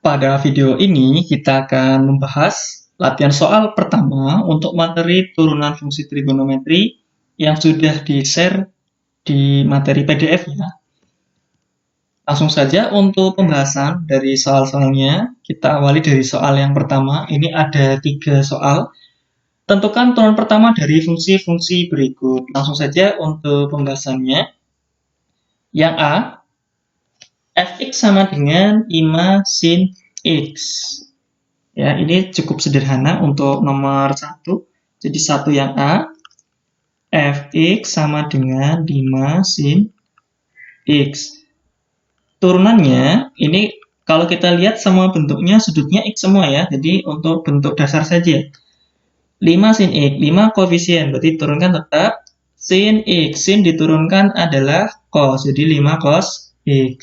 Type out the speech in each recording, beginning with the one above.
Pada video ini kita akan membahas latihan soal pertama untuk materi turunan fungsi trigonometri yang sudah di-share di materi PDF ya. Langsung saja untuk pembahasan dari soal-soalnya, kita awali dari soal yang pertama. Ini ada 3 soal. Tentukan turunan pertama dari fungsi-fungsi berikut. Langsung saja untuk pembahasannya. Yang A, fx sama dengan 5 sin x. Ya, ini cukup sederhana untuk nomor 1. Jadi 1 yang A, fx sama dengan 5 sin x. Turunannya, ini kalau kita lihat semua bentuknya sudutnya x semua ya. Jadi untuk bentuk dasar saja. 5 sin x, 5 koefisien, berarti turunkan tetap sin x. Sin diturunkan adalah cos, jadi 5 cos x.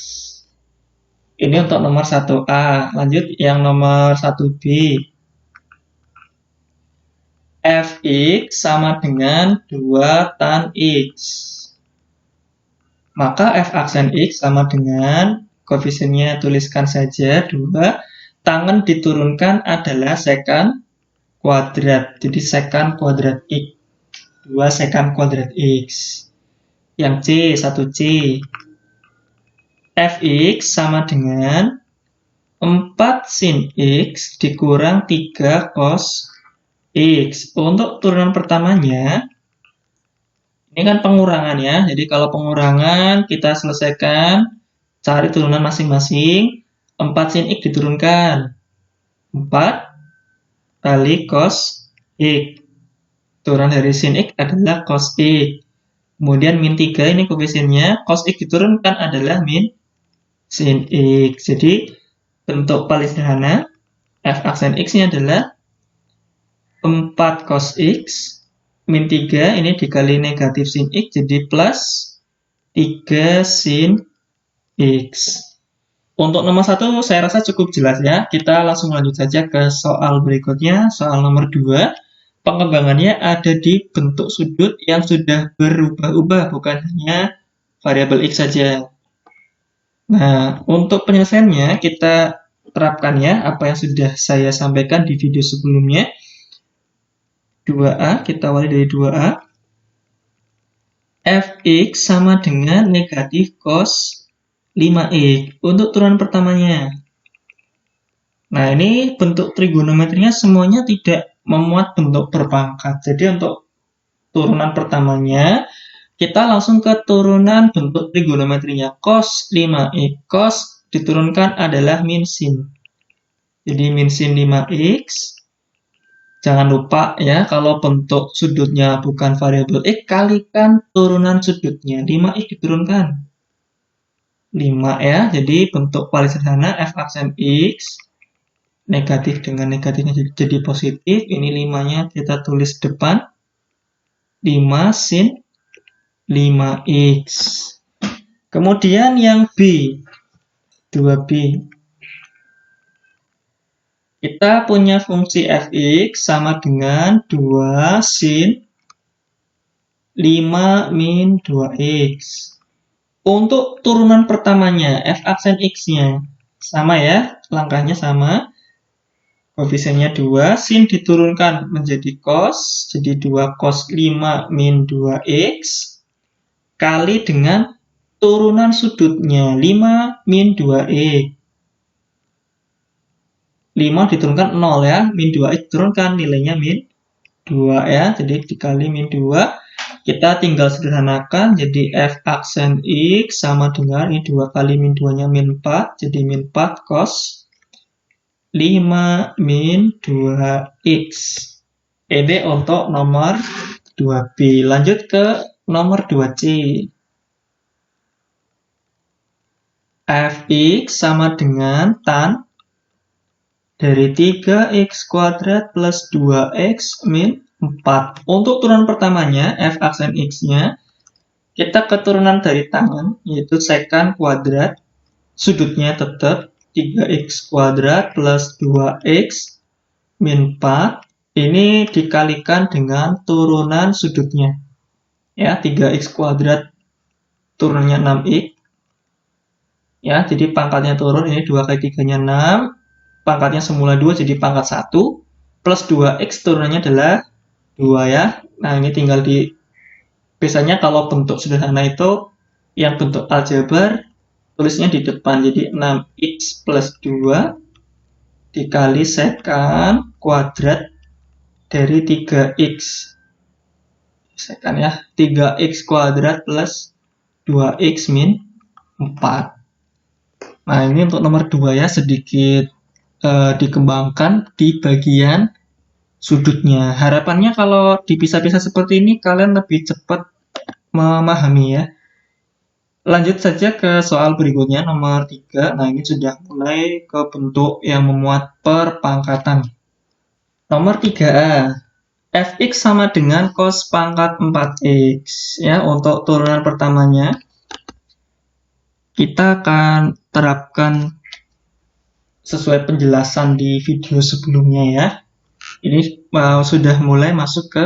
Ini untuk nomor 1A. Lanjut yang nomor 1B. Fx sama dengan 2 tan x. Maka f aksen x sama dengan, koefisiennya tuliskan saja 2. Tangen diturunkan adalah sekant kuadrat. Jadi sekant kuadrat x. 2 sekant kuadrat x. Yang C, 1C. Fx sama dengan 4 sin x dikurang 3 cos x. Untuk turunan pertamanya, ini kan pengurangan ya. Jadi kalau pengurangan kita selesaikan, cari turunan masing-masing. 4 sin x diturunkan 4 kali cos x. Turunan dari sin x adalah cos x. Kemudian min 3 ini koefisiennya, cos x diturunkan adalah min sin x. Jadi bentuk paling sederhana f aksen x-nya adalah 4 cos x min 3 ini dikali negatif sin x jadi plus 3 sin x. Untuk nomor 1 saya rasa cukup jelas ya. Kita langsung lanjut saja ke soal berikutnya, soal nomor 2. Pengembangannya ada di bentuk sudut yang sudah berubah-ubah, bukan hanya variabel x saja. Nah, untuk penyelesaiannya kita terapkan ya apa yang sudah saya sampaikan di video sebelumnya. 2A, kita awali dari 2A. Fx sama dengan negatif cos 5x. Untuk turunan pertamanya. Nah, ini bentuk trigonometrinya semuanya tidak memuat bentuk berpangkat. Jadi untuk turunan pertamanya, kita langsung ke turunan bentuk trigonometrinya. Cos 5x. Cos diturunkan adalah min sin. Jadi min sin 5x. Jangan lupa ya, kalau bentuk sudutnya bukan variabel x, kalikan turunan sudutnya. 5x diturunkan 5 ya. Jadi bentuk paling sederhana f aksen x. Negatif dengan negatifnya jadi positif. Ini 5-nya kita tulis depan. 5 sin 5x. Kemudian yang B, 2B. Kita punya fungsi fx sama dengan 2 sin 5 min 2x. Untuk turunan pertamanya, f aksen x-nya sama ya, langkahnya sama. Koefisiennya 2, sin diturunkan menjadi cos, jadi 2 cos 5 min 2x, kali dengan turunan sudutnya, 5 min 2x. 5 diturunkan 0 ya, min 2x diturunkan nilainya min 2 ya, jadi dikali min 2. Kita tinggal sederhanakan, jadi f aksen x sama dengan ini 2 kali min 2-nya min 4, jadi min 4 cos 5 min 2x. Ini untuk nomor 2B. Lanjut ke nomor 2C. Fx sama dengan tan dari 3x kuadrat plus 2x min 4. Untuk turunan pertamanya, f aksen x-nya, kita keturunan dari tangan, yaitu sekant kuadrat. Sudutnya tetap 3x kuadrat plus 2x min 4. Ini dikalikan dengan turunan sudutnya. Ya, 3x kuadrat turunnya 6x. Ya, jadi pangkatnya turun, ini 2 kali 3-nya 6. pangkatnya semula 2 jadi pangkat 1, plus 2x turunannya adalah 2 ya. Nah, ini tinggal biasanya kalau bentuk sederhana itu, yang bentuk aljabar, tulisnya di depan. Jadi 6x plus 2 dikali sekan kuadrat dari 3x. Sekan ya, 3x kuadrat plus 2x min 4. Nah, ini untuk nomor 2 ya, sedikit dikembangkan di bagian sudutnya. Harapannya kalau dipisah-pisah seperti ini, kalian lebih cepat memahami ya. Lanjut saja ke soal berikutnya, nomor 3. Nah, ini sudah mulai ke bentuk yang memuat perpangkatan. Nomor 3A. Fx sama dengan cos pangkat 4x. Ya, untuk turunan pertamanya, kita akan terapkan sesuai penjelasan di video sebelumnya ya. Ini sudah mulai masuk ke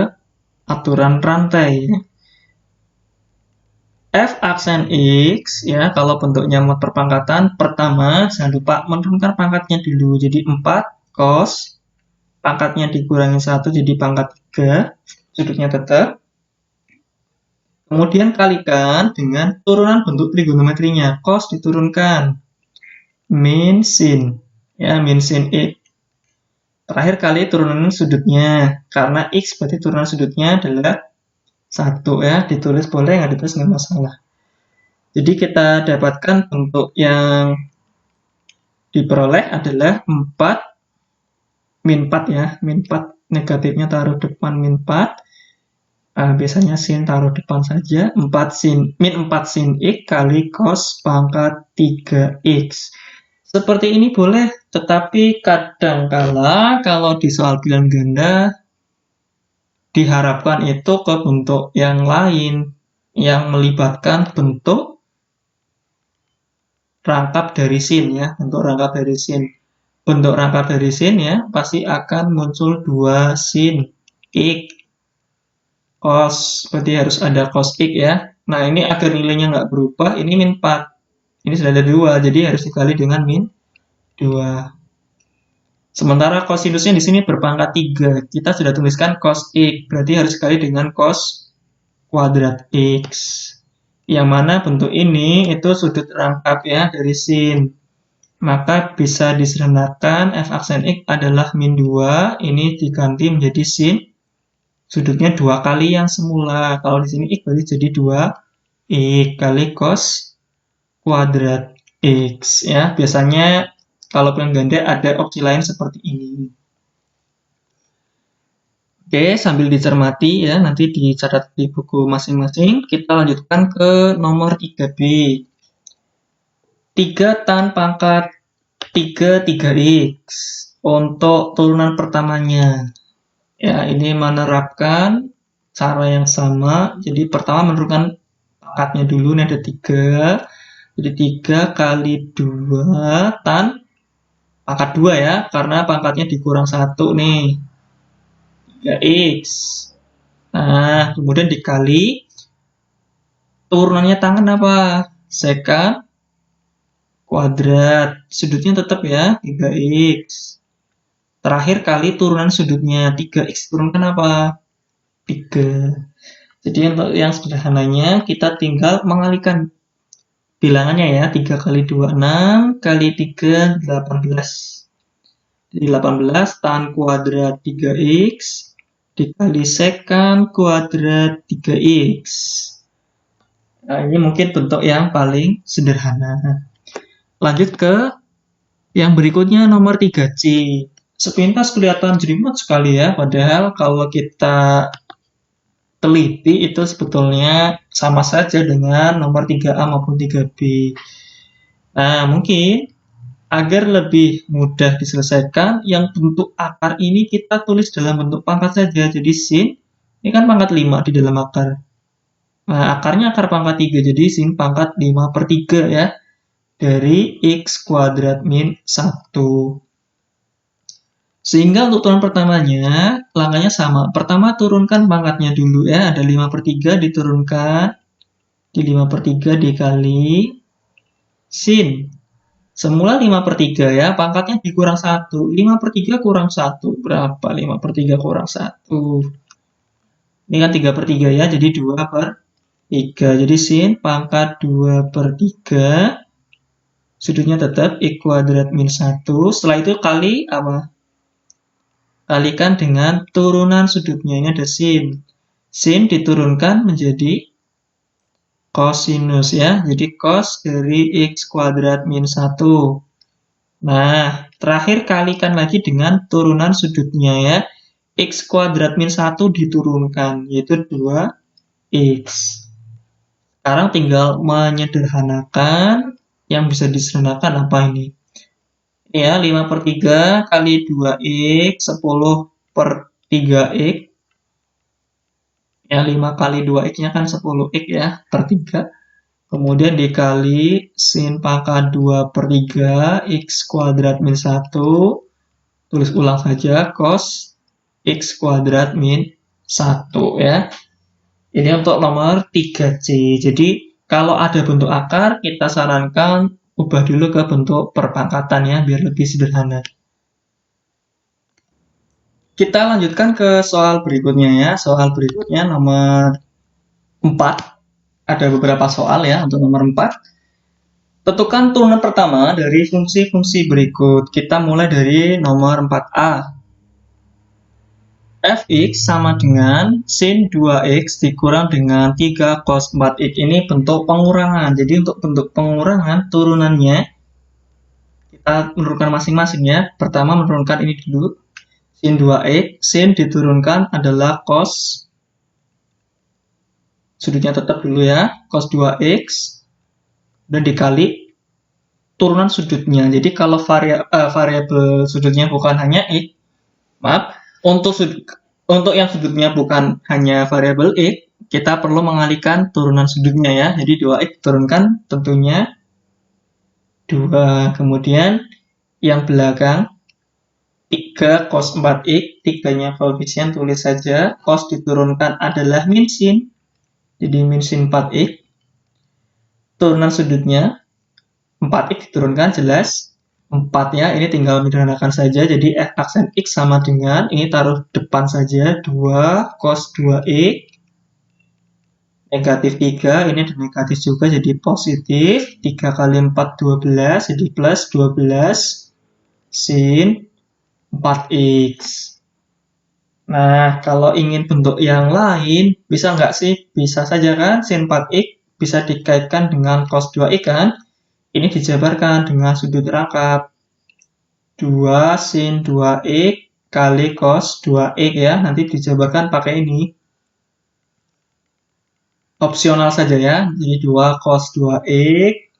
aturan rantai. F aksen X ya, kalau bentuknya perpangkatan, pertama jangan lupa menurunkan pangkatnya dulu. Jadi 4 cos, pangkatnya dikurangi 1 jadi pangkat 3, sudutnya tetap. Kemudian kalikan dengan turunan bentuk trigonometrinya. Cos diturunkan min sin ya, min sin X. Terakhir kali turunan sudutnya, karena X berarti turunan sudutnya adalah 1 ya, ditulis boleh, nggak ditulis nggak masalah. Jadi kita dapatkan bentuk yang diperoleh adalah 4 min 4 ya, min 4 negatifnya taruh depan min 4. Biasanya sin taruh depan saja, 4 sin min 4 sin X kali cos pangkat 3x. Seperti ini boleh, tetapi kadangkala kalau di soal pilihan ganda diharapkan itu ke bentuk yang lain yang melibatkan bentuk rangkap dari sin ya, bentuk rangkap dari sin. Bentuk rangkap dari sin ya pasti akan muncul 2 sin X cos, berarti harus ada cos X ya. Nah, ini agar nilainya nggak berubah, ini min 4. Ini sudah ada 2, jadi harus dikali dengan min 2. Sementara kosinusnya di sini berpangkat 3. Kita sudah tuliskan cos X, berarti harus dikali dengan cos kuadrat X. Yang mana bentuk ini itu sudut rangkap ya dari sin. Maka bisa disederhanakan f aksen X adalah min 2, ini diganti menjadi sin. Sudutnya 2 kali yang semula. Kalau di sini X berarti jadi 2 X kali cos kuadrat X ya. Biasanya kalau pilihan ganda ada opsi lain seperti ini. Oke, sambil dicermati ya, nanti dicatat di buku masing-masing. Kita lanjutkan ke nomor 3B. 3 tan pangkat 3x untuk turunan pertamanya. Ya, ini menerapkan cara yang sama. Jadi pertama menurunkan pangkatnya dulu, ini ada 3. Jadi 3 kali 2 tan pangkat 2 ya, karena pangkatnya dikurang 1 nih, 3x. Nah, kemudian dikali turunannya tangan apa? Sekan kuadrat, sudutnya tetap ya, 3x. Terakhir kali turunan sudutnya, 3x turunkan apa? 3. Jadi untuk yang sederhananya kita tinggal mengalihkan bilangannya ya, 3 kali 2, 6, kali 3, 18. Jadi 18 tan kuadrat 3x dikali sekan kuadrat 3x. Nah, ini mungkin bentuk yang paling sederhana. Lanjut ke yang berikutnya, nomor 3C. Sepintas kelihatan jelimet sekali ya, padahal kalau kita teliti itu sebetulnya sama saja dengan nomor 3A maupun 3B. Nah, mungkin agar lebih mudah diselesaikan, yang bentuk akar ini kita tulis dalam bentuk pangkat saja. Jadi sin, ini kan pangkat 5 di dalam akar. Nah, akarnya akar pangkat 3, jadi sin pangkat 5/3 ya, dari x kuadrat min 1. Sehingga untuk turunan pertamanya, langkahnya sama. Pertama turunkan pangkatnya dulu ya, ada 5/3 diturunkan, di 5/3 dikali sin Semula 5/3 ya, pangkatnya dikurang 1. 5/3 kurang 1. Berapa? 5/3 kurang 1. Ini kan 3/3 ya, jadi 2/3. Jadi sin pangkat 2/3. Sudutnya tetap X kuadrat min 1. Setelah itu kali apa? Kalikan dengan turunan sudutnya. Ini ada sin. Sin diturunkan menjadi kosinus ya. Jadi cos dari X kuadrat min 1. Nah, terakhir kalikan lagi dengan turunan sudutnya ya. X kuadrat min 1 diturunkan, yaitu 2X. Sekarang tinggal menyederhanakan. Yang bisa disederhanakan apa ini? Ini ya, 5/3 kali 2X, 10/3X. Ya, 5 kali 2X-nya kan 10X ya, per 3. Kemudian dikali sin pangkat 2/3 X kuadrat min 1. Tulis ulang saja, cos X kuadrat min 1 ya. Ini untuk nomor 3C. Jadi, kalau ada bentuk akar, kita sarankan ubah dulu ke bentuk perpangkatan ya, biar lebih sederhana. Kita lanjutkan ke soal berikutnya ya. Soal berikutnya nomor 4. Ada beberapa soal ya untuk nomor 4. Tentukan turunan pertama dari fungsi-fungsi berikut. Kita mulai dari nomor 4A. Fx sama dengan sin 2x dikurang dengan 3 cos 4x. Ini bentuk pengurangan. Jadi untuk bentuk pengurangan turunannya kita menurunkan masing-masing ya. Pertama menurunkan ini dulu. Sin 2x. Sin diturunkan adalah cos. Sudutnya tetap dulu ya. Cos 2x. Dan dikali turunan sudutnya. Jadi kalau variabel sudutnya bukan hanya x. Maaf. Untuk yang sudutnya bukan hanya variabel X, kita perlu mengalihkan turunan sudutnya ya. Jadi 2X turunkan tentunya 2. Kemudian yang belakang 3 cos 4X, 3-nya koefisien tulis saja. Cos diturunkan adalah min sin. Jadi min sin 4X. Turunan sudutnya 4X diturunkan jelas 4 ya, ini tinggal menyederhanakan saja. Jadi F aksen X sama dengan, ini taruh depan saja, 2 cos 2X. Negatif 3, ini ada negatif juga, jadi positif. 3 kali 4, 12, jadi plus 12 sin 4X. Nah, kalau ingin bentuk yang lain, bisa nggak sih? Bisa saja kan, sin 4X bisa dikaitkan dengan cos 2X kan? Ini dijabarkan dengan sudut rangkap 2 sin 2x kali cos 2x ya. Nanti dijabarkan pakai ini. Opsional saja ya. Jadi 2 cos 2x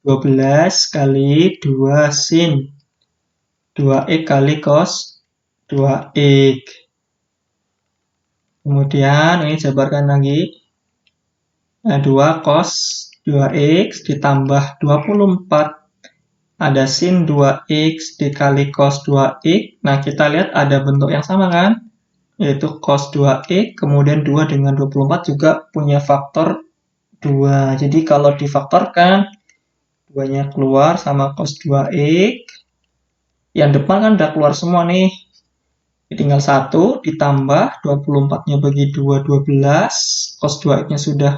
12 kali 2 sin 2x kali cos 2x. Kemudian ini jabarkan lagi. Nah, 2 cos 2x ditambah 24. Ada sin 2x dikali cos 2x. Nah, kita lihat ada bentuk yang sama kan? Yaitu cos 2x, kemudian 2 dengan 24 juga punya faktor 2. Jadi kalau difaktorkan, 2-nya keluar sama cos 2x. Yang depan kan udah keluar semua nih. Tinggal 1 ditambah 24-nya bagi 2, 12. Cos 2x-nya sudah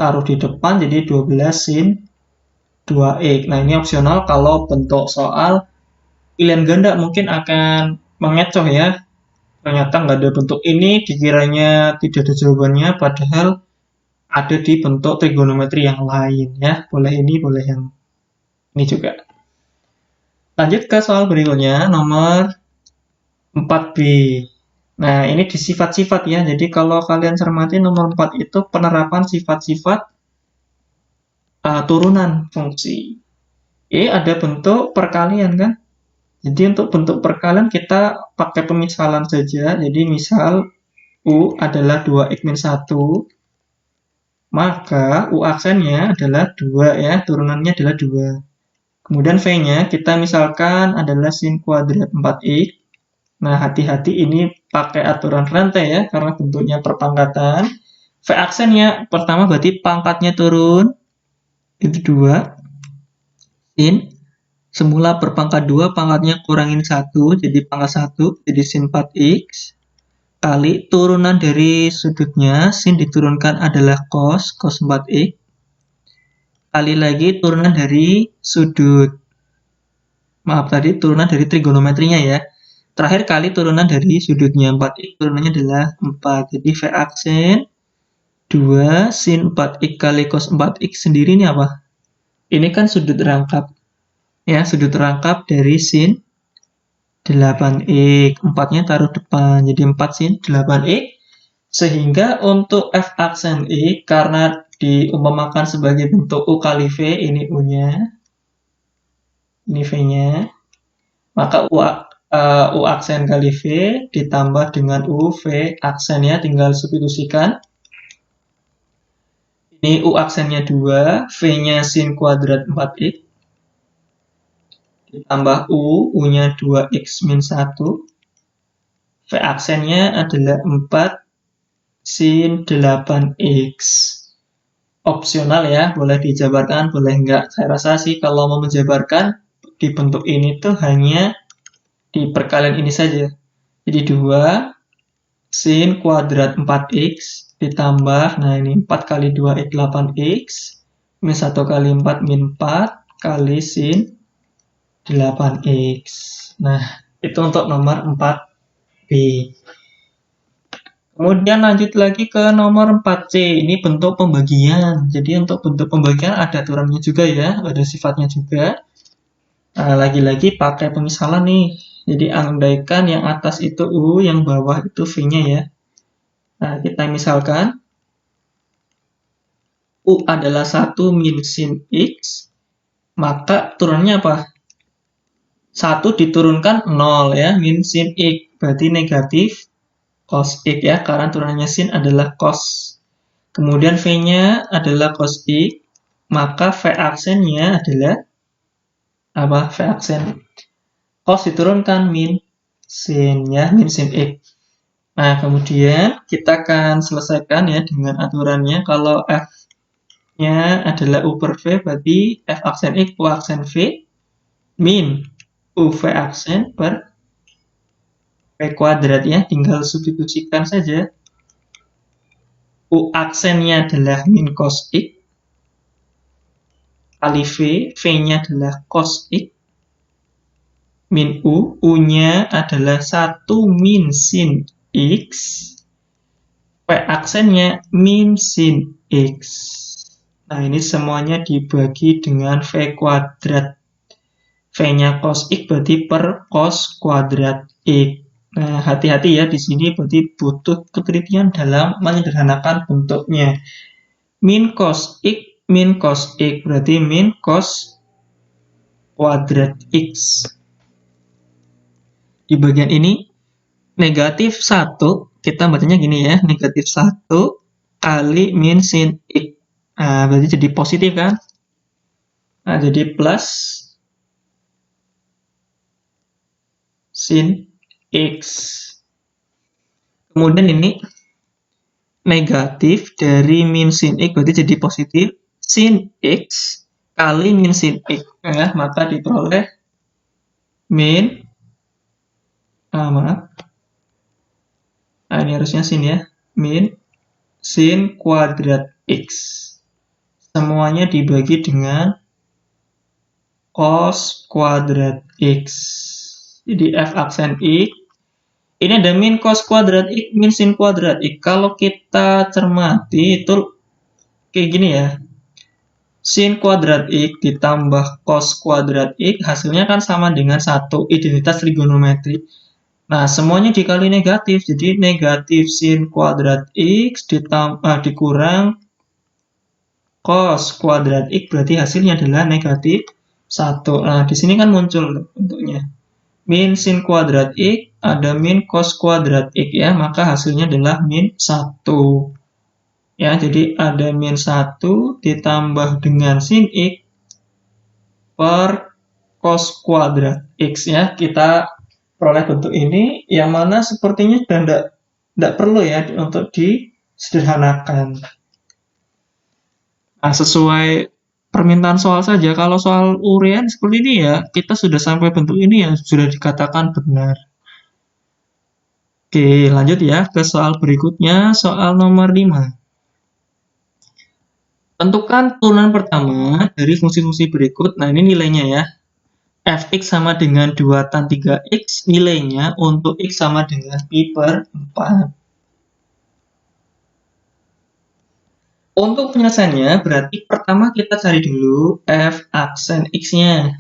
taruh di depan, jadi 12 sin 2x. Nah, ini opsional kalau bentuk soal pilihan ganda mungkin akan mengecoh ya. Ternyata nggak ada bentuk ini, dikiranya tidak ada jawabannya, padahal ada di bentuk trigonometri yang lain ya. Boleh ini, boleh yang ini juga. Lanjut ke soal berikutnya, nomor 4B. Nah, ini di sifat-sifat ya. Jadi kalau kalian cermati nomor 4 itu penerapan sifat-sifat turunan fungsi. Ada bentuk perkalian kan? Jadi untuk bentuk perkalian kita pakai pemisalan saja. Jadi misal U adalah 2x min 1. Maka U aksennya adalah 2 ya. Turunannya adalah 2. Kemudian V-nya kita misalkan adalah sin kuadrat 4x. Nah, hati-hati ini pakai aturan rantai ya, karena bentuknya perpangkatan. V aksennya pertama berarti pangkatnya turun, itu 2. sin semula berpangkat 2, pangkatnya kurangin 1, jadi pangkat 1, jadi sin 4x, kali turunan dari sudutnya, sin diturunkan adalah cos 4x, kali lagi turunan dari sudut. Maaf, tadi turunan dari trigonometrinya ya. Terakhir kali turunan dari sudutnya, 4x turunannya adalah 4. Jadi V aksen 2 sin 4x kali cos 4x sendiri ini apa? Ini kan sudut rangkap. Ya, sudut rangkap dari sin 8x. 4-nya taruh depan, jadi 4 sin 8x. Sehingga untuk F aksen X, karena diumpamakan sebagai bentuk U kali V, ini U-nya, ini V-nya, maka U aksen kali V ditambah dengan U, V aksennya tinggal substitusikan. Ini U aksennya 2, V-nya sin kuadrat 4x, ditambah U, U-nya 2x min 1, V aksennya adalah 4 sin 8x. Opsional ya, boleh dijabarkan, boleh enggak. Saya rasa sih kalau mau menjabarkan di bentuk ini tuh hanya di perkalian ini saja. Jadi 2 sin kuadrat 4x ditambah, nah ini 4 kali 2x 8x, min 1 kali 4 min 4 kali sin 8x. Nah, itu untuk nomor 4B. Kemudian lanjut lagi ke nomor 4C, ini bentuk pembagian. Jadi untuk bentuk pembagian ada aturannya juga ya, ada sifatnya juga. Nah, lagi-lagi pakai pemisalan nih. Jadi andaikan yang atas itu U, yang bawah itu V-nya ya. Nah, kita misalkan U adalah 1 min sin X, maka turunannya apa? 1 diturunkan 0 ya, min sin X, berarti negatif cos X ya, karena turunannya sin adalah cos. Kemudian V-nya adalah cos X, maka V aksennya adalah apa? V aksen cos diturunkan min sin ya, min sin X. Nah, kemudian kita akan selesaikan ya dengan aturannya. Kalau F-nya adalah U per V, berarti F aksen X, U aksen V, min U V aksen per V kuadrat ya, tinggal substitusikan saja. U aksennya adalah min cos X, kali V, V-nya adalah cos X, min U, U-nya adalah 1 min sin X, V aksennya min sin X. Nah, ini semuanya dibagi dengan V kuadrat. V-nya cos X berarti per cos kuadrat X. Nah, hati-hati ya, di sini berarti butuh ketelitian dalam menyederhanakan bentuknya. Min cos X berarti min cos kuadrat X. Di bagian ini, negatif 1, kita bacanya gini ya, negatif 1 kali min sin X. Nah, berarti jadi positif kan? Nah, jadi plus sin X. Kemudian ini negatif dari min sin X berarti jadi positif sin X kali min sin X. Ya, maka diperoleh min maaf. Nah, ini harusnya sin ya. Min sin kuadrat X. Semuanya dibagi dengan cos kuadrat X. Jadi F aksen X, ini ada min cos kuadrat X, min sin kuadrat X. Kalau kita cermati itu kayak gini ya. Sin kuadrat X ditambah cos kuadrat X, hasilnya kan sama dengan 1, identitas trigonometri. Nah, semuanya dikali negatif, jadi negatif sin kuadrat X dikurang cos kuadrat X, berarti hasilnya adalah negatif 1. Nah, di sini kan muncul bentuknya. Min sin kuadrat X ada min cos kuadrat X ya, maka hasilnya adalah min 1. Ya, jadi ada min 1 ditambah dengan sin X per cos kuadrat X ya. Kita peroleh bentuk ini, yang mana sepertinya sudah tidak perlu ya untuk disederhanakan. Nah, sesuai permintaan soal saja. Kalau soal urean seperti ini ya, kita sudah sampai bentuk ini ya, sudah dikatakan benar. Oke, lanjut ya ke soal berikutnya, soal nomor 5. Tentukan turunan pertama dari fungsi-fungsi berikut. Nah, ini nilainya ya. Fx sama dengan 2 tan 3x, nilainya untuk x sama dengan pi per 4. Untuk penyelesaiannya, berarti pertama kita cari dulu f aksen x-nya.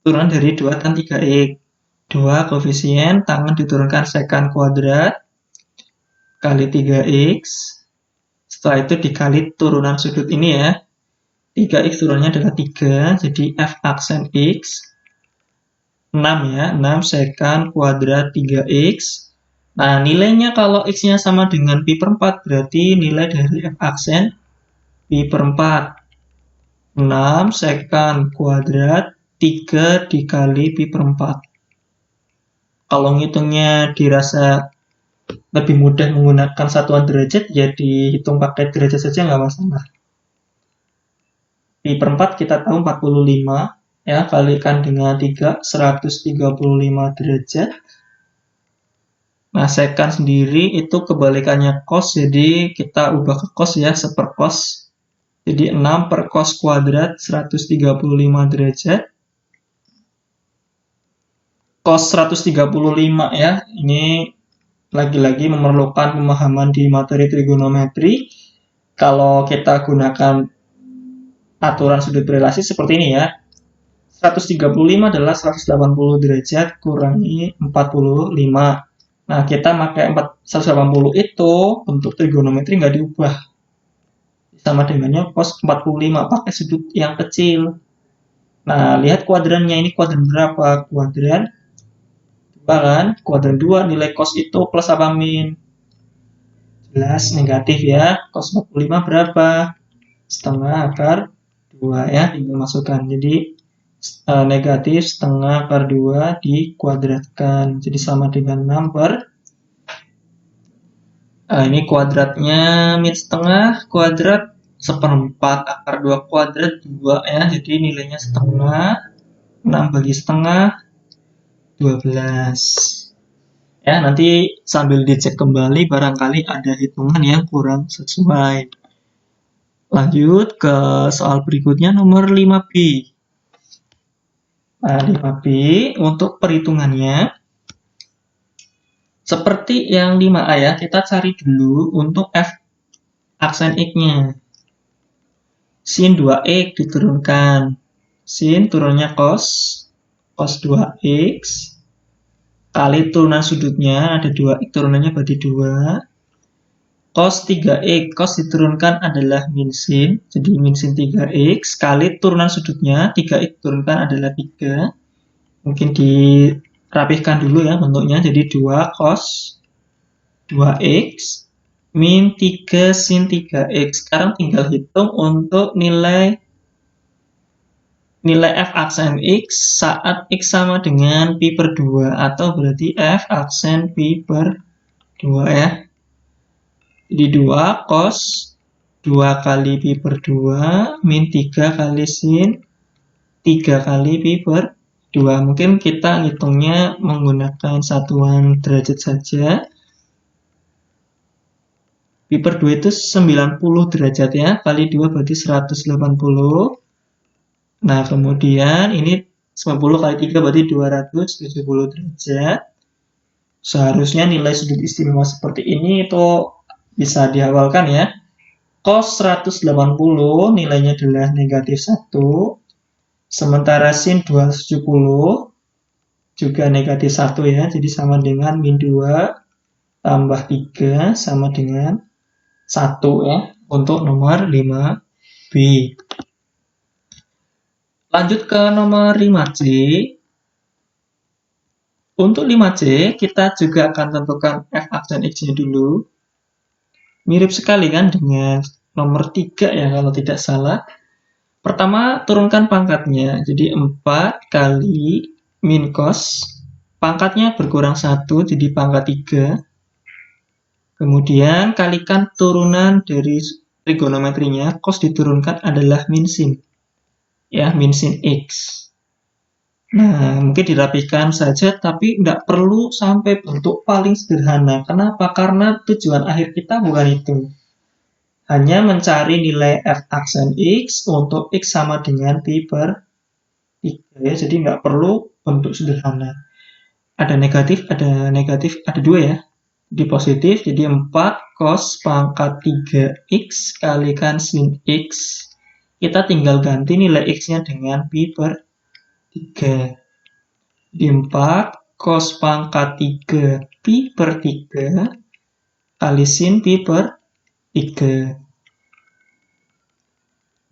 Turunan dari 2 tan 3x. 2 koefisien, tangan diturunkan sekan kuadrat, kali 3x. Setelah itu dikali turunan sudut ini ya. 3x turunannya adalah 3, jadi f aksen x 6 ya, 6 sekan kuadrat 3x. Nah, nilainya kalau x-nya sama dengan pi per 4, berarti nilai dari f aksen pi per 4. 6 sekan kuadrat 3 dikali pi per 4. Kalau ngitungnya dirasa lebih mudah menggunakan satuan derajat, ya dihitung pakai derajat saja nggak masalah. Pi per 4 kita tahu 45, ya, kalikan dengan 3, 135 derajat. Nah, sekan sendiri itu kebalikannya cos, jadi kita ubah ke cos ya, sepercos. Jadi 6 per cos kuadrat 135 derajat. Cos 135 ya, ini lagi-lagi memerlukan pemahaman di materi trigonometri. Kalau kita gunakan aturan sudut berelasi seperti ini ya. 135 adalah 180 derajat kurangi 45. Nah, kita pakai 180 itu bentuk trigonometri nggak diubah. Sama dengannya cos 45 pakai sudut yang kecil. Nah, lihat kuadrannya, ini kuadran berapa? Kuadran 2 kan? Kuadran 2 nilai cos itu plus apa min? Jelas negatif ya. Cos 45 berapa? Setengah akar 2 ya, tinggal masukkan. Jadi negatif setengah akar 2 dikuadratkan. Jadi sama dengan 6 per ini kuadratnya min setengah kuadrat seperempat akar 2 kuadrat 2 ya. Jadi nilainya setengah. 6 bagi setengah 12. Ya, nanti sambil dicek kembali barangkali ada hitungan yang kurang sesuai. Lanjut ke soal berikutnya nomor 5B. Nah, 5B untuk perhitungannya seperti yang 5A ya, kita cari dulu untuk f aksen x-nya. Sin 2x diturunkan. Sin turunnya cos 2x kali turunan sudutnya ada 2x, turunannya berarti 2. Cos 3x, cos diturunkan adalah min sin, jadi min sin 3x kali turunan sudutnya 3x turunkan adalah 3. Mungkin dirapihkan dulu ya bentuknya, jadi 2 cos 2x min 3 sin 3x. Sekarang tinggal hitung untuk nilai f aksen x saat x sama dengan pi per 2, atau berarti f aksen pi per 2 ya. Jadi 2 cos 2 kali pi per 2 min 3 kali sin 3 kali pi per 2. Mungkin kita ngitungnya menggunakan satuan derajat saja. Pi per 2 itu 90 derajat ya, kali 2 berarti 180. Nah, kemudian ini 90 kali 3 berarti 270 derajat. Seharusnya nilai sudut istimewa seperti ini itu bisa dihafalkan ya. Cos 180 nilainya adalah negatif 1. Sementara sin 270 juga negatif 1 ya. Jadi sama dengan min 2 tambah 3 sama dengan 1 ya. Untuk nomor 5B. Lanjut ke nomor 5C. Untuk 5C, kita juga akan tentukan f aksen x-nya dulu. Mirip sekali kan dengan nomor 3 ya kalau tidak salah. Pertama, turunkan pangkatnya. Jadi 4 kali min cos. Pangkatnya berkurang 1, jadi pangkat 3. Kemudian kalikan turunan dari trigonometrinya, cos diturunkan adalah min sin. Ya, min sin X. Nah, mungkin dirapikan saja, tapi tidak perlu sampai bentuk paling sederhana. Kenapa? Karena tujuan akhir kita bukan itu. Hanya mencari nilai f aksen X untuk X sama dengan pi per 3. Ya. Jadi nggak perlu bentuk sederhana. Ada negatif, ada 2 ya. Di positif, jadi 4 cos pangkat 3X kalikan sin X. Kita tinggal ganti nilai X-nya dengan pi per 3. Di 4 cos pangkat 3 pi per 3 kali sin pi per 3.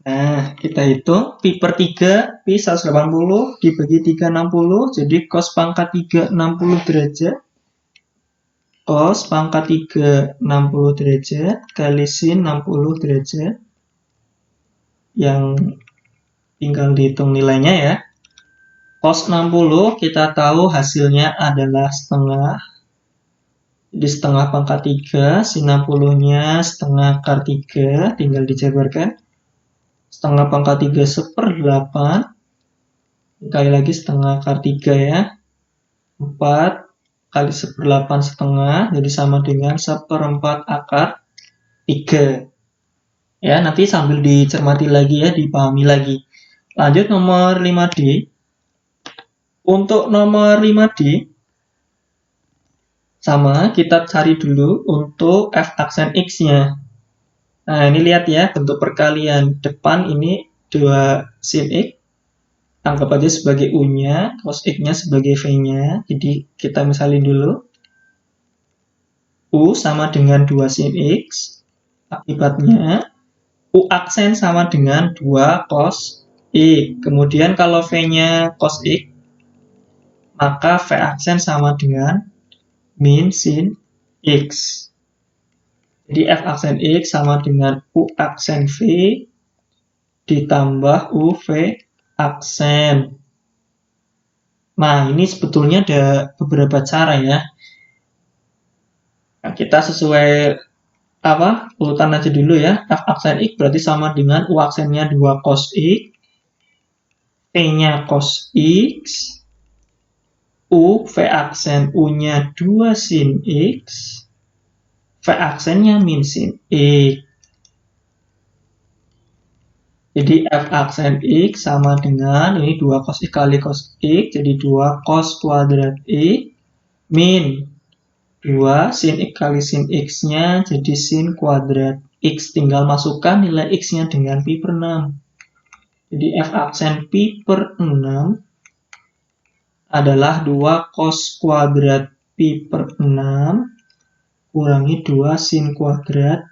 Nah, kita hitung pi per 3, pi 180 dibagi 3 60, jadi cos pangkat 3 60 derajat. Cos pangkat 3 60 derajat kali sin 60 derajat. Yang tinggal dihitung nilainya ya. Cos 60 kita tahu hasilnya adalah setengah. Jadi setengah pangkat 3, sin 60-nya setengah akar 3, tinggal dijabarkan. Setengah pangkat 3 1/8. Kali lagi setengah akar 3 ya. 4 kali 1/8 setengah, jadi sama dengan 1/4 akar 3. Ya, nanti sambil dicermati lagi ya, dipahami lagi. Lanjut nomor 5D. Untuk nomor 5D, sama, kita cari dulu untuk f aksen X-nya. Nah, ini lihat ya, bentuk perkalian. Depan ini 2 sin X. Anggap aja sebagai U-nya, cos X-nya sebagai V-nya. Jadi, kita misalin dulu. U sama dengan 2 sin X. Akibatnya, U aksen sama dengan 2 cos X. Kemudian, kalau V-nya cos X, maka V aksen sama dengan min sin X. Jadi F aksen X sama dengan U aksen V ditambah UV aksen. Nah, ini sebetulnya ada beberapa cara ya. Nah, kita sesuai urutan aja dulu ya. F aksen X berarti sama dengan U aksennya 2 cos X, V-nya cos X, U, V aksen U-nya 2 sin X, V aksennya min sin X. Jadi F aksen X sama dengan, ini 2 cos X kali cos X, jadi 2 cos kuadrat X, min 2 sin X kali sin X-nya, jadi sin kuadrat X. Tinggal masukkan nilai X-nya dengan pi per 6. Jadi F aksen pi per 6 adalah 2 cos kuadrat pi per 6 kurangi 2 sin kuadrat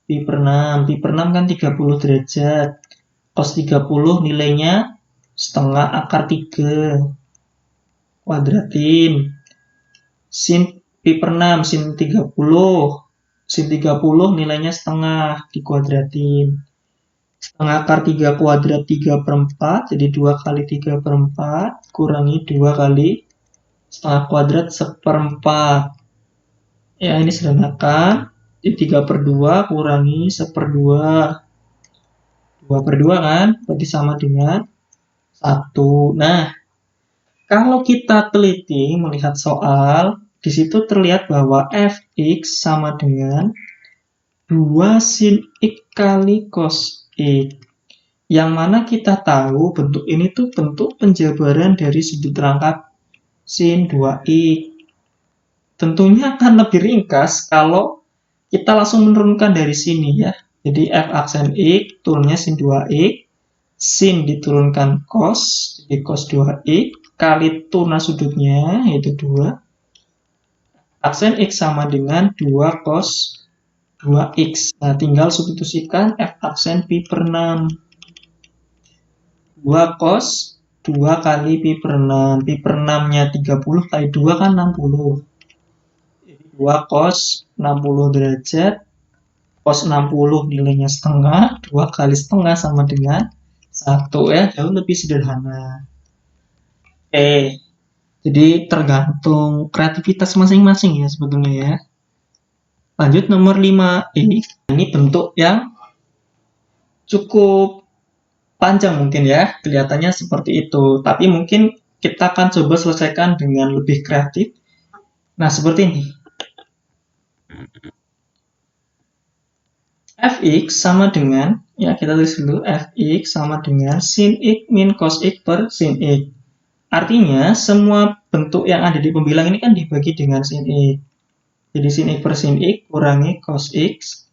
pi per 6. Pi per 6 kan 30 derajat. Cos 30 nilainya setengah akar 3. Kuadratin. Sin pi per 6, sin 30. Sin 30 nilainya setengah, dikuadratin. Setengah akar 3 kuadrat 3/4, jadi 2 kali 3/4, kurangi 2 kali setengah kuadrat 1/4. Ya, ini sederhanakan. Jadi 3/2 kurangi 1/2. 2/2 kan, berarti sama dengan 1. Nah, kalau kita teliti melihat soal, di situ terlihat bahwa fx sama dengan 2 sin x kali cos X. Yang mana kita tahu bentuk ini tuh bentuk penjabaran dari sudut rangkap sin 2x. Tentunya akan lebih ringkas kalau kita langsung menurunkan dari sini ya. Jadi f aksen X turunnya sin 2x, sin diturunkan cos, jadi cos 2x, kali turna sudutnya yaitu 2. Aksen X sama dengan 2 cos 2x. Nah, tinggal substitusikan f aksen pi per 6. 2 cos 2 kali pi per 6. Pi per 6-nya 30 kali 2 kan 60. Jadi 2 cos 60 derajat. Cos 60 nilainya setengah. 2 kali setengah sama dengan 1 ya. Jauh lebih sederhana. Oke. Jadi tergantung kreativitas masing-masing ya sebetulnya ya. Lanjut nomor 5E. Ini bentuk yang cukup panjang mungkin ya, kelihatannya seperti itu. Tapi mungkin kita akan coba selesaikan dengan lebih kreatif. Nah, seperti ini. Fx sama dengan, ya kita tulis dulu, Fx sama dengan sin x min cos x per sin x. Artinya, semua bentuk yang ada di pembilang ini kan dibagi dengan sin x. Jadi sin x per sin x kurangi cos x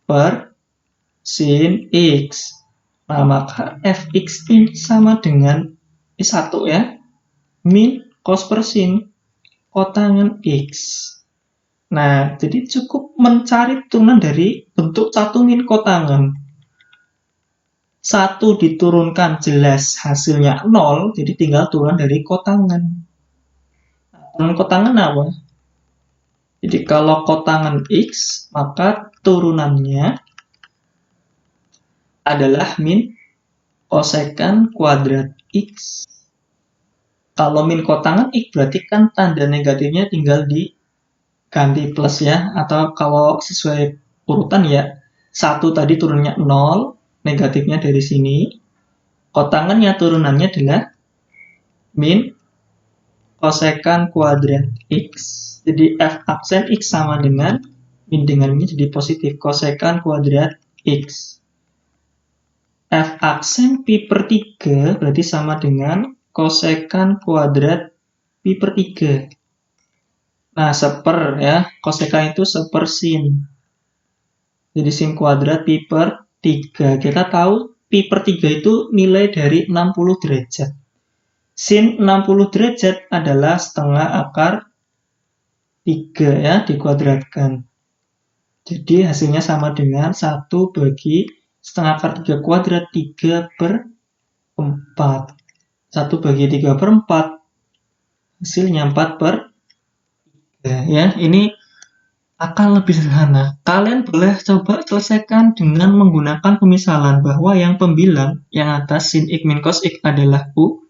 per sin x. Nah, maka Fx ini sama dengan I1 ya, min cos per sin kotangan x. Nah, jadi cukup mencari turunan dari bentuk 1 min kotangan. 1 diturunkan jelas hasilnya 0, jadi tinggal turunan dari kotangan. Nah, turunan kotangan apa? Jadi kalau kotangan x, maka turunannya adalah min kosekan kuadrat x. Kalau min kotangan x berarti kan tanda negatifnya tinggal diganti plus ya, atau kalau sesuai urutan ya 1 tadi turunnya 0, negatifnya dari sini, kotangannya turunannya adalah min kosekan kuadrat x. Jadi f aksen x sama dengan min dengan ini jadi positif kosekan kuadrat x. F aksen pi per 3 berarti sama dengan kosekan kuadrat pi per 3. Nah, seper ya, kosekan itu seper sin. Jadi sin kuadrat pi per 3. Kita tahu pi per 3 itu nilai dari 60 derajat. Sin 60 derajat adalah setengah akar 3 ya, dikuadratkan. Jadi hasilnya sama dengan 1 bagi setengah akar 3 kuadrat 3 per 4. 1 bagi 3 per 4. Hasilnya 4 per 3. Ya, ini akan lebih sederhana. Kalian boleh coba selesaikan dengan menggunakan pemisalan bahwa yang pembilang yang atas sin x min cos x adalah U,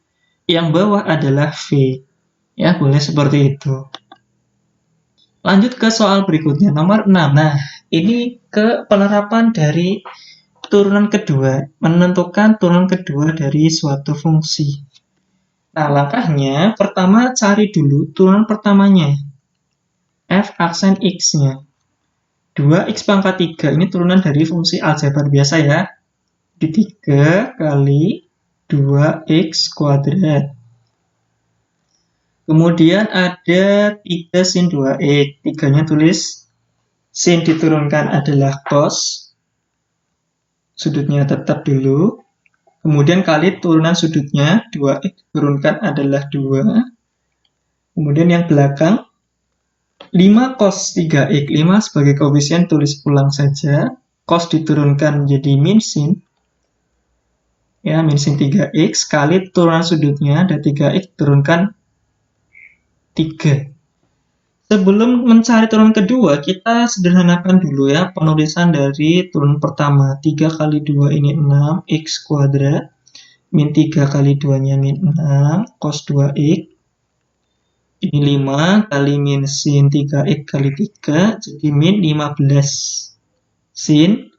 yang bawah adalah V. Ya, boleh seperti itu. Lanjut ke soal berikutnya, nomor 6. Nah, ini ke penerapan dari turunan kedua, menentukan turunan kedua dari suatu fungsi. Nah, langkahnya pertama cari dulu turunan pertamanya. F aksen x-nya. 2x pangkat 3, ini turunan dari fungsi aljabar biasa ya. Di 3 kali 2x kuadrat. Kemudian ada 3 sin 2x. 3-nya tulis sin diturunkan adalah cos. Sudutnya tetap dulu. Kemudian kali turunan sudutnya 2x turunkan adalah 2. Kemudian yang belakang 5 cos 3x. 5 sebagai koefisien tulis ulang saja. Cos diturunkan menjadi min sin. Ya, min sin 3x kali turunan sudutnya ada 3x turunkan 3. Sebelum mencari turunan kedua, kita sederhanakan dulu ya penulisan dari turunan pertama. 3 kali 2 ini 6, x kuadrat. Min 3 kali 2-nya min 6, cos 2x. Ini 5 kali min sin 3x kali 3, jadi min 15 sin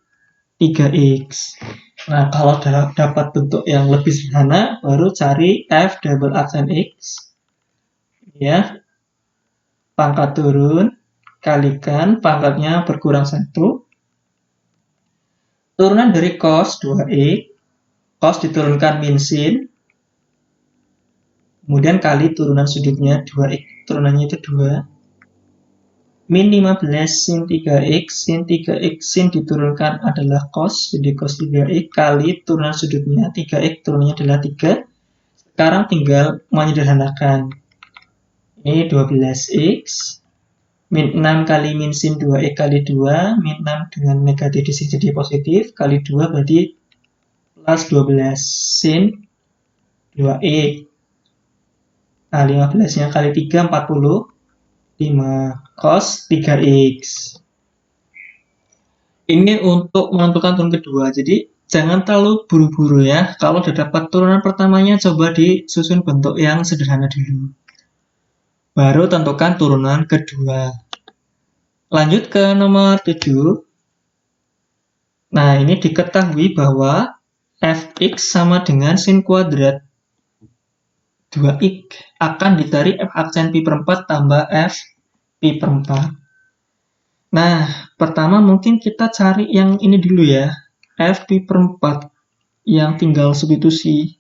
3x. Nah, kalau dapat bentuk yang lebih sederhana, baru cari f double aksen x. Ya, pangkat turun, kalikan, pangkatnya berkurang 1. Turunan dari cos 2x, cos diturunkan min sin, kemudian kali turunan sudutnya 2x, turunannya itu 2. Min 15 sin 3x, sin 3x, sin diturunkan adalah cos, jadi cos 3x, kali turunan sudutnya 3x, turunannya adalah 3. Sekarang tinggal menyederhanakan. Ini 12x, min 6 kali min sin 2x kali 2, min 6 dengan negatif di sini jadi positif, kali 2 berarti plus 12 sin 2x. Nah, 15-nya kali 3, 45 cos 3x. Ini untuk menentukan turunan kedua, jadi jangan terlalu buru-buru ya. Kalau sudah dapat turunan pertamanya, coba disusun bentuk yang sederhana dulu. Baru tentukan turunan kedua. Lanjut ke nomor 7. Nah, ini diketahui bahwa fx sama dengan sin kuadrat 2x akan dicari f aksen pi per 4 tambah f pi per 4. Nah, pertama mungkin kita cari yang ini dulu ya, f pi per 4, yang tinggal substitusi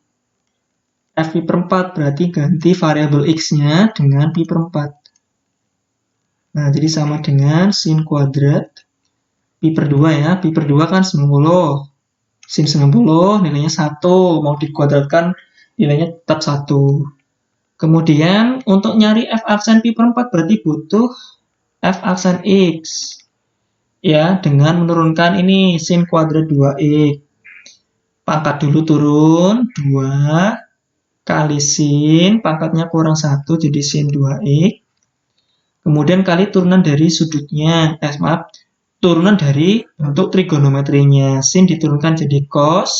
f pi per 4, berarti ganti variabel x-nya dengan pi per 4. Nah, jadi sama dengan sin kuadrat pi per 2 ya, pi per 2 kan 90. Sin 90 nilainya 1, mau dikuadratkan nilainya tetap 1. Kemudian untuk nyari f aksen pi per 4 berarti butuh f aksen x. Ya, dengan menurunkan ini sin kuadrat 2x. Pangkat dulu turun, 2 kali sin, pangkatnya kurang 1 jadi sin 2x. Kemudian kali turunan dari sudutnya, turunan dari bentuk trigonometrinya. Sin diturunkan jadi cos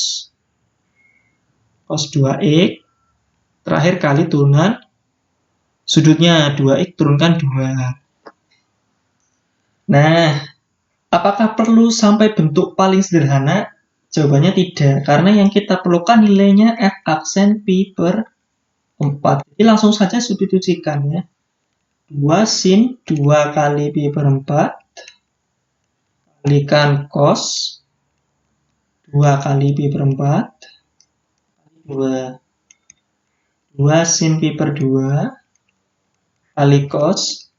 2x. Terakhir kali turunan sudutnya, 2x turunkan 2. Nah, apakah perlu sampai bentuk paling sederhana? Jawabannya tidak, karena yang kita perlukan nilainya f aksen pi per 4. Jadi langsung saja substitusikan ya. 2 sin 2 kali pi per 4 kalikan cos 2 kali pi per 4 2 sin pi per 2 kali cos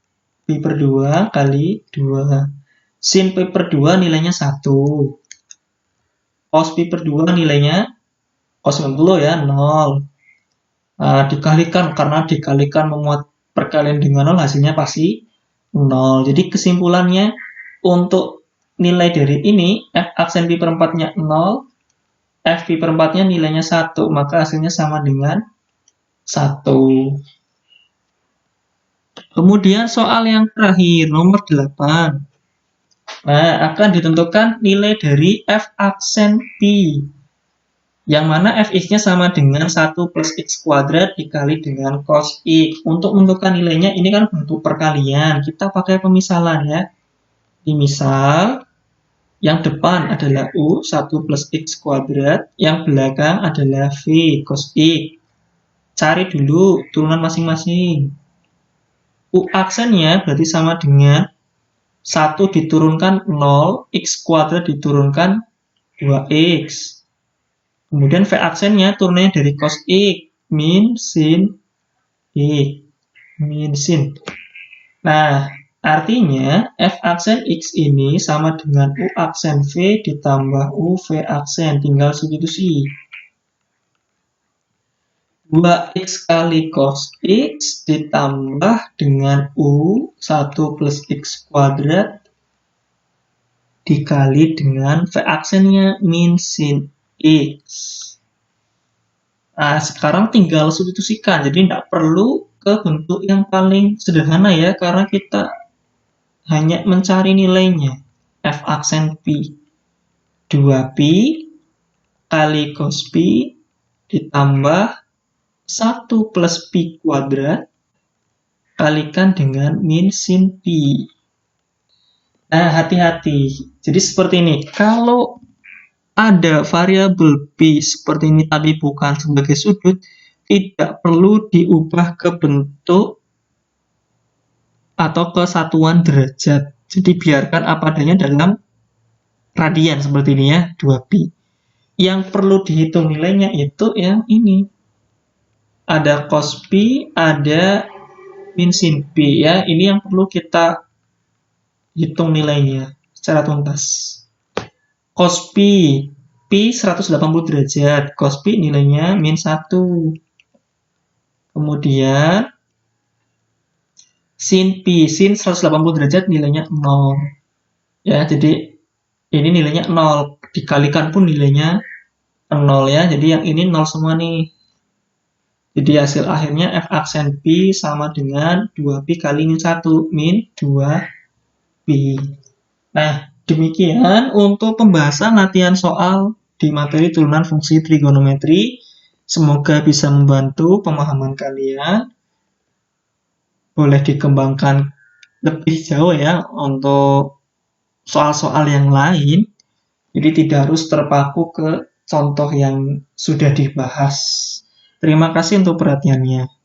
pi per 2 kali 2. Sin pi per 2 nilainya 1. Cos pi per 2 nilainya cos 90 ya, 0. Nah, dikalikan, karena dikalikan memuat perkalian dengan 0, hasilnya pasti 0. Jadi kesimpulannya, untuk nilai dari ini, f aksen pi per 4-nya 0, f pi per 4-nya nilainya 1, maka hasilnya sama dengan 1. Kemudian soal yang terakhir, nomor 8. Nah, akan ditentukan nilai dari f aksen pi, yang mana fx-nya sama dengan 1 plus x kuadrat dikali dengan cos x. Untuk menentukan nilainya, ini kan bentuk perkalian. Kita pakai pemisalan ya. Dimisal, yang depan adalah u, 1 plus x kuadrat. Yang belakang adalah v, cos x. Cari dulu turunan masing-masing. U aksennya berarti sama dengan 1 diturunkan 0, x kuadrat diturunkan 2x. Kemudian V aksennya turunnya dari cos X, min sin X, min sin. Nah, artinya F aksen X ini sama dengan U aksen V ditambah U V aksen, tinggal substitusi. 2x kali cos X ditambah dengan U 1 plus X kuadrat dikali dengan V aksennya min sin X. Nah, sekarang tinggal substitusikan, jadi tidak perlu ke bentuk yang paling sederhana ya, karena kita hanya mencari nilainya. F aksen pi 2pi kali cos pi ditambah 1 plus pi kuadrat kalikan dengan min sin pi. Nah, hati-hati. Jadi seperti ini, kalau ada variabel P seperti ini tapi bukan sebagai sudut, tidak perlu diubah ke bentuk atau ke satuan derajat. Jadi biarkan apa adanya dalam radian seperti ini ya, 2pi. Yang perlu dihitung nilainya itu yang ini. Ada cos pi, ada min sin pi ya. Ini yang perlu kita hitung nilainya secara tuntas. Cos pi 180 derajat, cos pi nilainya min 1. Kemudian sin 180 derajat nilainya 0. Ya, jadi ini nilainya 0, dikalikan pun nilainya 0 ya. Jadi yang ini 0 semua nih. Jadi hasil akhirnya F aksen pi sama dengan 2pi kali min 1, min 2pi. Nah, demikian untuk pembahasan latihan soal di materi turunan fungsi trigonometri. Semoga bisa membantu pemahaman kalian. Boleh dikembangkan lebih jauh ya untuk soal-soal yang lain. Jadi tidak harus terpaku ke contoh yang sudah dibahas. Terima kasih untuk perhatiannya.